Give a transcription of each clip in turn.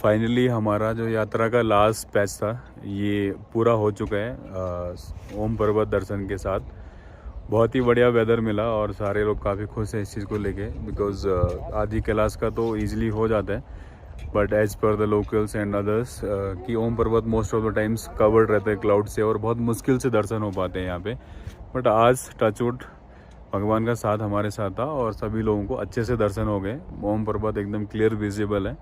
Finally हमारा जो यात्रा का लास्ट पैच था ये पूरा हो चुका है ओम पर्वत दर्शन के साथ। बहुत ही बढ़िया वेदर मिला और सारे लोग काफ़ी खुश हैं इस चीज़ को लेके बिकॉज़ आधी कैलाश का तो इजीली हो जाता है but as per the locals and others कि Om Parvat most of the times covered रहता है क्लाउड से और बहुत मुश्किल से दर्शन हो पाते हैं यहाँ पे। बट आज टचवुड भगवान का साथ हमारे साथ था और सभी लोगों को अच्छे से दर्शन हो गए। ओम पर्वत एकदम क्लियर विजिबल है।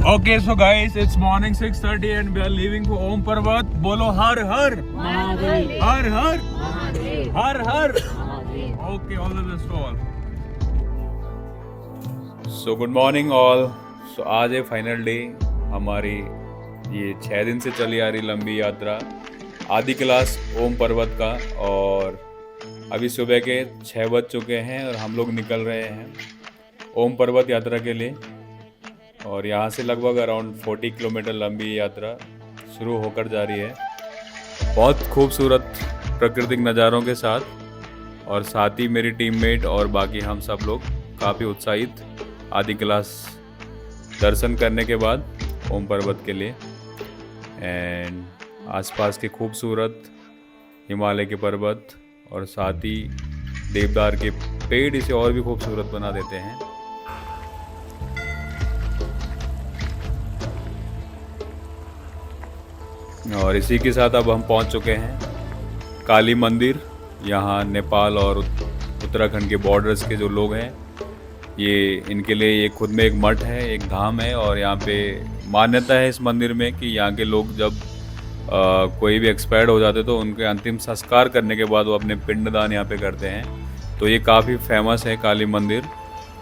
Okay, so guys, it's morning 6:30 and we are leaving for Om Parvat. बोलो हर हर महादेव, हर हर महादेव, हर हर। Mahadev. Okay, all the best to all. So good morning all. So आज है फाइनल डे हमारी ये 6 दिन से चली आ रही लंबी यात्रा आदि कैलाश ओम पर्वत का। और अभी सुबह के 6 बज चुके हैं और हम लोग निकल रहे हैं ओम पर्वत यात्रा के लिए। और यहाँ से लगभग अराउंड 40 किलोमीटर लंबी यात्रा शुरू होकर जा रही है बहुत खूबसूरत प्राकृतिक नज़ारों के साथ। और साथ ही मेरी टीममेट और बाकी हम सब लोग काफ़ी उत्साहित आदि कैलाश दर्शन करने के बाद ओम पर्वत के लिए। एंड आसपास के खूबसूरत हिमालय के पर्वत और साथ ही देवदार के पेड़ इसे और भी खूबसूरत बना देते हैं। और इसी के साथ अब हम पहुंच चुके हैं काली मंदिर। यहाँ नेपाल और उत्तराखंड के बॉर्डर्स के जो लोग हैं ये इनके लिए ये खुद में एक मठ है, एक धाम है। और यहाँ पे मान्यता है इस मंदिर में कि यहाँ के लोग जब कोई भी एक्सपायर्ड हो जाते तो उनके अंतिम संस्कार करने के बाद वो अपने पिंडदान यहाँ पे करते हैं। तो ये काफ़ी फेमस है काली मंदिर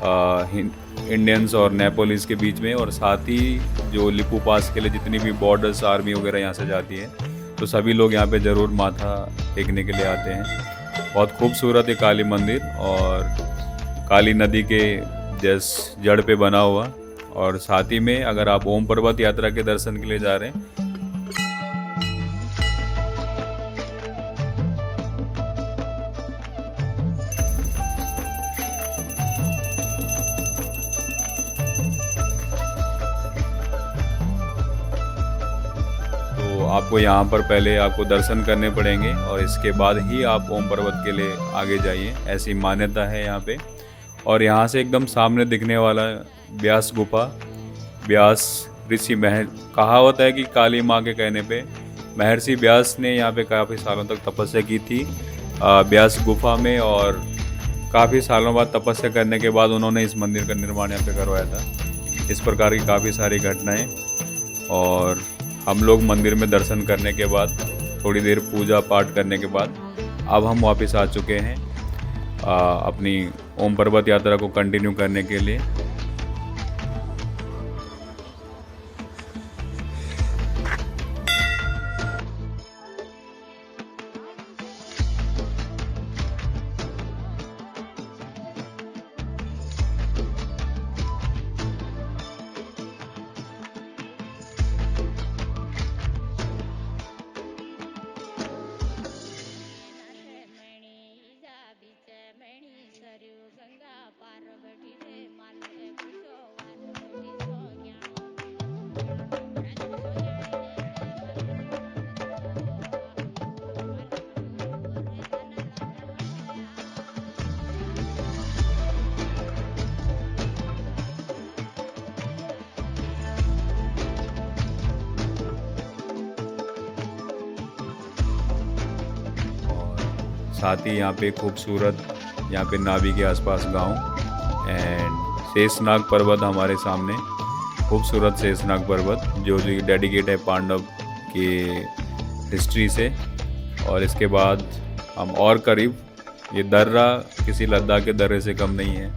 इंडियन्स और नेपोलिस के बीच में। और साथ ही जो लिपू पास के लिए जितनी भी बॉर्डर्स आर्मी वगैरह यहाँ से जाती है तो सभी लोग यहाँ पे ज़रूर माथा टेकने के लिए आते हैं। बहुत खूबसूरत है काली मंदिर और काली नदी के जड़ पे बना हुआ। और साथ ही में अगर आप ओम पर्वत यात्रा के दर्शन के लिए जा रहे हैं आपको यहाँ पर पहले आपको दर्शन करने पड़ेंगे और इसके बाद ही आप ओम पर्वत के लिए आगे जाइए, ऐसी मान्यता है यहाँ पे। और यहाँ से एकदम सामने दिखने वाला व्यास गुफा, व्यास ऋषि कहावत है कि काली माँ के कहने पे महर्षि व्यास ने यहाँ पे काफ़ी सालों तक तपस्या की थी व्यास गुफा में। और काफ़ी सालों बाद तपस्या करने के बाद उन्होंने इस मंदिर का निर्माण यहाँ पे करवाया था। इस प्रकार की काफ़ी सारी घटनाएँ। और हम लोग मंदिर में दर्शन करने के बाद थोड़ी देर पूजा पाठ करने के बाद अब हम वापस आ चुके हैं अपनी ओम पर्वत यात्रा को कंटिन्यू करने के लिए। साथ ही यहाँ पे खूबसूरत यहाँ पे नाभि के आसपास गांव एंड शेषनाग पर्वत हमारे सामने, खूबसूरत शेषनाग पर्वत जो डेडिकेट है पांडव के हिस्ट्री से। और इसके बाद हम और करीब ये दर्रा किसी लद्दाख के दर्रे से कम नहीं है।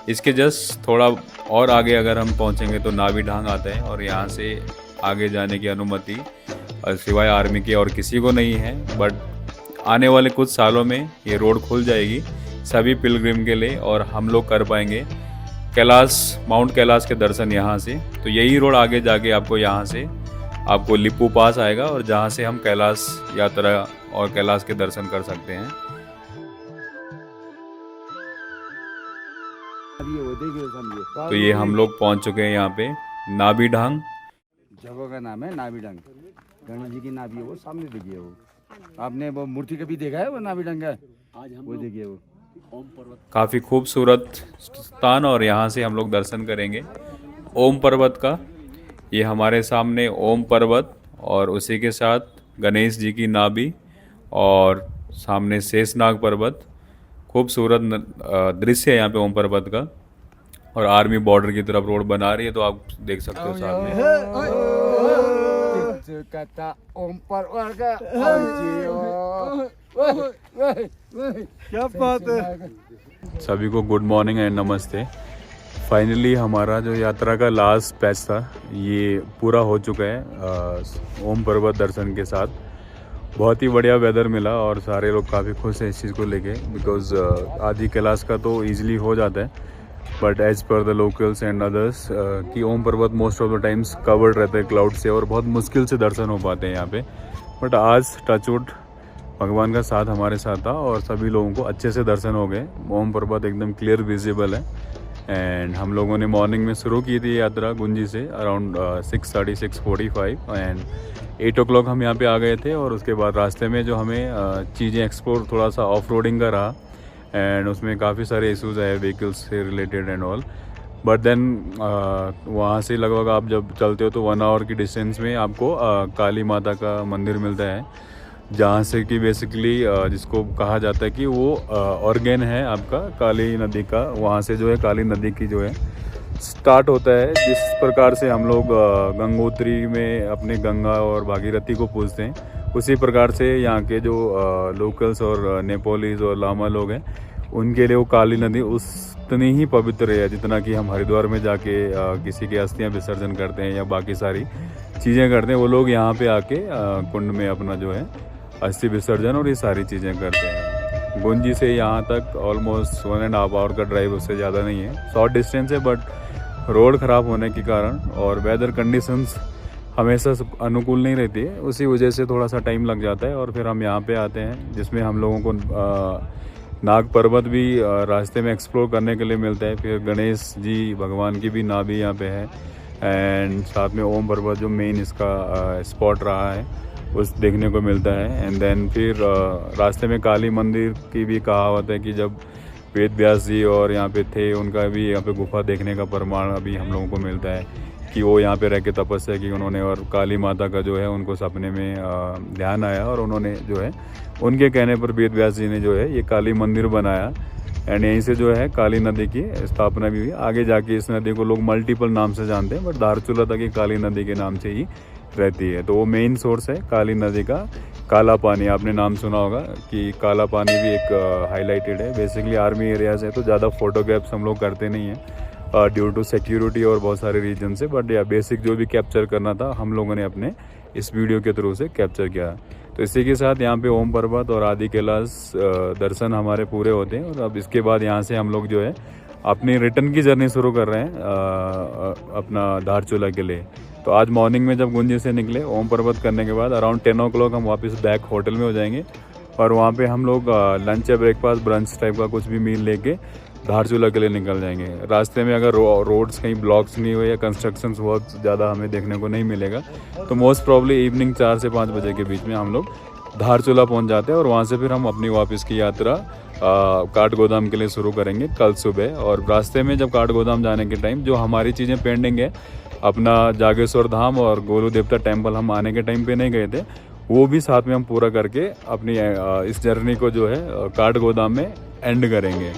इसके जस्ट थोड़ा और आगे अगर हम पहुँचेंगे तो नाभि ढांग आता है और यहाँ से आगे जाने की अनुमति सिवाय आर्मी के और किसी को नहीं है। बट आने वाले कुछ सालों में ये रोड खुल जाएगी सभी पिलग्रिम के लिए और हम लोग कर पाएंगे कैलाश माउंट कैलाश के दर्शन यहाँ से। तो यही रोड आगे जाके आपको यहाँ से आपको लिपू पास आएगा और जहाँ से हम कैलाश यात्रा और कैलाश के दर्शन कर सकते हैं। तो ये हम लोग पहुँच चुके हैं यहाँ पे नाभि ढांग। जगह का नाम है नाभि ढंग। गणेश जी की नाभि है वो, सामने देखिए वो। आपने वो मूर्ति कभी देखा है वो नाभि ढंग का? वो देखिए वो काफ़ी खूबसूरत स्थान और यहाँ से हम लोग दर्शन करेंगे ओम पर्वत का। ये हमारे सामने ओम पर्वत और उसी के साथ गणेश जी की नाभि और सामने शेषनाग पर्वत। खूबसूरत दृश्य है यहाँ पे ओम पर्वत का। और आर्मी बॉर्डर की तरफ रोड बना रही है तो आप देख सकते हो सामने। कहता ओम पर्वत का क्या बात है। सभी को गुड मॉर्निंग एंड नमस्ते। फाइनली हमारा जो यात्रा का लास्ट पैच था ये पूरा हो चुका है ओम पर्वत दर्शन के साथ। बहुत ही बढ़िया वेदर मिला और सारे लोग काफ़ी खुश हैं इस चीज़ को लेके, बिकॉज आदि कैलाश का तो ईजिली हो जाता है, but as per the locals and others कि Om Parvat most of the times covered रहते हैं क्लाउड से और बहुत मुश्किल से दर्शन हो पाते हैं यहाँ पे। बट आज टचवुड भगवान का साथ हमारे साथ था और सभी लोगों को अच्छे से दर्शन हो गए। ओम पर्वत एकदम क्लियर विजिबल है। एंड हम लोगों ने मॉर्निंग में शुरू की थी यात्रा गुंजी से अराउंड 6:30 6:45 एंड 8 o'clock हम यहाँ पे आ गए थे। और उसके बाद रास्ते में जो हमें चीज़ें एक्सप्लोर थोड़ा सा ऑफ रोडिंग का रहा एंड उसमें काफ़ी सारे इश्यूज आए व्हीकल्स से related and all. But then वहाँ से लगभग आप जब चलते हो तो 1 hour की डिस्टेंस में आपको काली माता का मंदिर मिलता है, जहाँ से कि बेसिकली जिसको कहा जाता है कि वो ऑर्गेन है आपका काली नदी का। वहाँ से जो है काली नदी की जो है स्टार्ट होता है। जिस प्रकार से हम लोग गंगोत्री में अपने गंगा और भागीरथी को पूजते हैं, उसी प्रकार से यहाँ के जो लोकल्स और नेपालीज और लामा लोग हैं उनके लिए वो काली नदी उतनी ही पवित्र है जितना कि हम हरिद्वार में जाके किसी की अस्थियाँ विसर्जन करते हैं या बाकी सारी चीज़ें करते हैं। वो लोग यहाँ पे आके कुंड में अपना जो है अस्थि विसर्जन और ये सारी चीज़ें करते हैं। गुंजी से यहाँ तक ऑलमोस्ट 1.5 hour का ड्राइव, उससे ज़्यादा नहीं है। शॉर्ट डिस्टेंस है, बट रोड ख़राब होने के कारण और वेदर कंडीशंस हमेशा अनुकूल नहीं रहती है, उसी वजह से थोड़ा सा टाइम लग जाता है। और फिर हम यहाँ पे आते हैं जिसमें हम लोगों को नाग पर्वत भी रास्ते में एक्सप्लोर करने के लिए मिलता है। फिर गणेश जी भगवान की भी नाभि यहाँ पे है एंड साथ में ओम पर्वत जो मेन इसका स्पॉट रहा है उस देखने को मिलता है। एंड देन फिर रास्ते में काली मंदिर की भी कहावत है कि जब वेद व्यास जी और यहाँ पे थे उनका भी यहाँ पे गुफा देखने का प्रमाण अभी हम लोगों को मिलता है कि वो यहाँ पे रह के तपस्या की उन्होंने और काली माता का जो है उनको सपने में ध्यान आया और उन्होंने जो है उनके कहने पर वेद व्यास जी ने जो है ये काली मंदिर बनाया। एंड यहीं से जो है काली नदी की स्थापना भी हुई। आगे जाके इस नदी को लोग मल्टीपल नाम से जानते हैं, बट धारचूला तक ये काली नदी के नाम से ही रहती है। तो वो मेन सोर्स है काली नदी का काला पानी। आपने नाम सुना होगा कि काला पानी भी एक हाईलाइटेड है। बेसिकली आर्मी एरियाज है तो ज़्यादा फोटोग्राफ्स हम लोग करते नहीं हैं ड्यू टू सिक्योरिटी और बहुत सारे रीजन से, बट या बेसिक जो भी कैप्चर करना था हम लोगों ने अपने इस वीडियो के थ्रू से कैप्चर किया। तो इसी के साथ यहाँ पे ओम पर्वत और आदि कैलाश दर्शन हमारे पूरे होते हैं। और अब इसके बाद यहाँ से हम लोग जो है अपनी रिटर्न की जर्नी शुरू कर रहे हैं अपना धारचूला के लिए। तो आज मॉर्निंग में जब गुंजी से निकले ओम पर्वत करने के बाद अराउंड 10 o'clock हम वापस बैक होटल में हो जाएंगे और वहाँ पे हम लोग लंच या ब्रेकफास्ट ब्रंच टाइप का कुछ भी मील लेके धारचूला के लिए निकल जाएंगे। रास्ते में अगर रोड्स कहीं ब्लॉक्स नहीं हुए या कंस्ट्रक्शंस बहुत ज़्यादा हमें देखने को नहीं मिलेगा तो मोस्ट प्रॉब्ली इवनिंग 4 से 5 बजे के बीच में हम लोग धारचूला पहुंच जाते हैं और वहां से फिर हम अपनी वापस की यात्रा काठगोदाम के लिए शुरू करेंगे कल सुबह। और रास्ते में जब काठगोदाम जाने के टाइम जो हमारी चीज़ें पेंडिंग है, अपना जागेश्वर धाम और गोलू देवता टेम्पल हम आने के टाइम पे नहीं गए थे, वो भी साथ में हम पूरा करके अपनी इस जर्नी को जो है काठगोदाम में एंड करेंगे।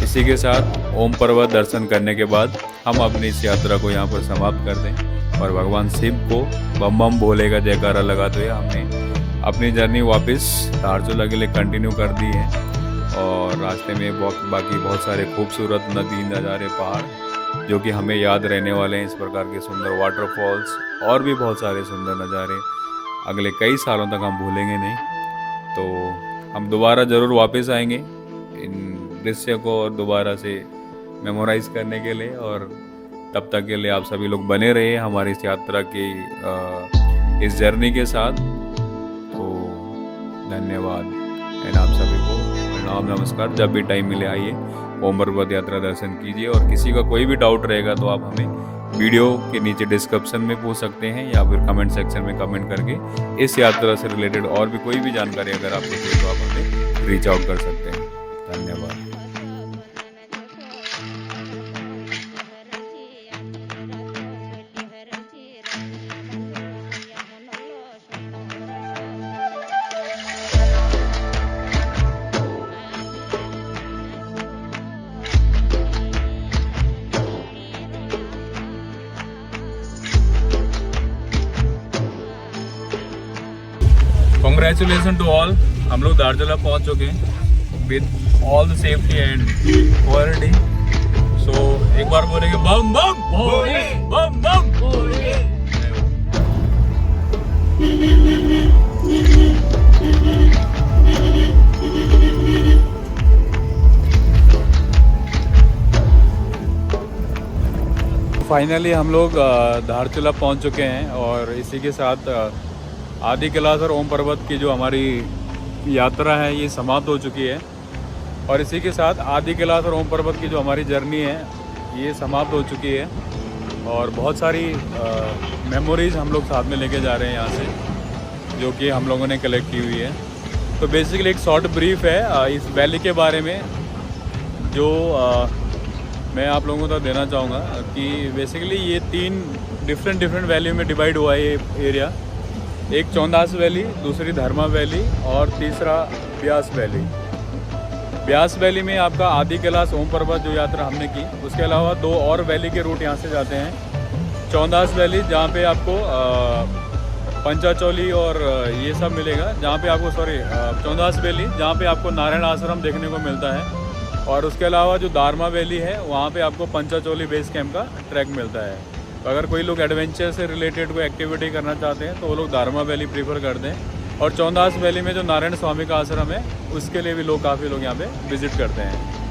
इसी के साथ ओम पर्वत दर्शन करने के बाद हम अपनी इस यात्रा को यहाँ पर समाप्त कर दें और भगवान शिव को बम बम भोले का जयकारा लगाते हुए हमने अपनी जर्नी वापस धारचूला के लिए कंटिन्यू कर दी है। और रास्ते में बाकी बहुत सारे खूबसूरत नदी, नज़ारे, पहाड़ जो कि हमें याद रहने वाले हैं। इस प्रकार के सुंदर वाटरफॉल्स और भी बहुत सारे सुंदर नज़ारे अगले कई सालों तक हम भूलेंगे नहीं। तो हम दोबारा ज़रूर वापस आएंगे इन दृश्य को और दोबारा से मेमोराइज करने के लिए और तब तक के लिए आप सभी लोग बने रहे हमारी इस यात्रा की इस जर्नी के साथ। तो धन्यवाद एंड आप सभी को प्रणाम नमस्कार। जब भी टाइम मिले आइए ओम पर्वत यात्रा दर्शन कीजिए, और किसी का कोई भी डाउट रहेगा तो आप हमें वीडियो के नीचे डिस्क्रिप्शन में पूछ सकते हैं या फिर कमेंट सेक्शन में कमेंट करके इस यात्रा से रिलेटेड और भी कोई भी जानकारी अगर आपको चाहिए तो आप हमें रीच आउट कर सकते हैं। धन्यवाद। कॉन्ग्रेचुलेसन टू ऑल, हम लोग दार्चुला पहुंच चुके हैं with all the safety and quality. So एक बार बोलेंगे बम बम भोले, बम बम भोले। फाइनली हम लोग धारचूला पहुंच चुके हैं और इसी के साथ आदि कैलाश और ओम पर्वत की जो हमारी यात्रा है ये समाप्त हो चुकी है। और इसी के साथ आदि कैलाश और ओम पर्वत की जो हमारी जर्नी है ये समाप्त हो चुकी है। और बहुत सारी मेमोरीज़ हम लोग साथ में लेके जा रहे हैं यहाँ से, जो कि हम लोगों ने कलेक्ट की हुई है। तो बेसिकली एक शॉर्ट ब्रीफ है इस वैली के बारे में, जो मैं आप लोगों को देना चाहूँगा कि बेसिकली ये 3 डिफरेंट वैली में डिवाइड हुआ है ये एरिया। एक चौंदास वैली, दूसरी धर्मा वैली और तीसरा ब्यास वैली। ब्यास वैली में आपका आदि कैलाश ओम पर्वत जो यात्रा हमने की, उसके अलावा 2 और वैली के रूट यहाँ से जाते हैं। चौंदास वैली जहाँ पे आपको पंचाचौली और ये सब मिलेगा, जहाँ पे आपको चौंदास वैली जहाँ पे आपको नारायण आश्रम देखने को मिलता है। और उसके अलावा जो दारमा वैली है वहाँ पे आपको पंचाचौली बेस कैंप का ट्रैक मिलता है। तो अगर कोई लोग एडवेंचर से रिलेटेड कोई एक्टिविटी करना चाहते हैं तो वो लोग दारमा वैली प्रीफर करते हैं। और चौंदास वैली में जो नारायण स्वामी का आश्रम है उसके लिए भी काफ़ी लोग यहाँ पे विजिट करते हैं।